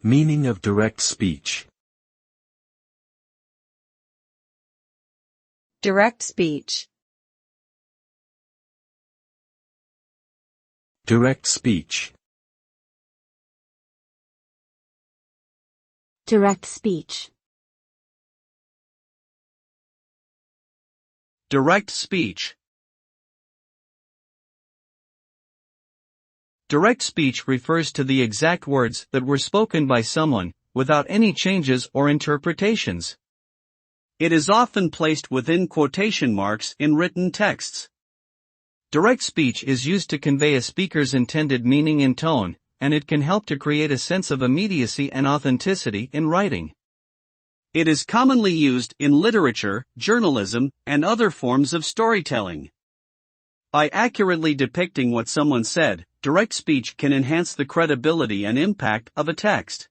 Meaning of direct speech. Direct speech. Direct speech. Direct speech. Direct speech. Direct speech refers to the exact words that were spoken by someone, without any changes or interpretations. It is often placed within quotation marks in written texts. Direct speech is used to convey a speaker's intended meaning in tone, and it can help to create a sense of immediacy and authenticity in writing. It is commonly used in literature, journalism, and other forms of storytelling. By accurately depicting what someone said, direct speech can enhance the credibility and impact of a text.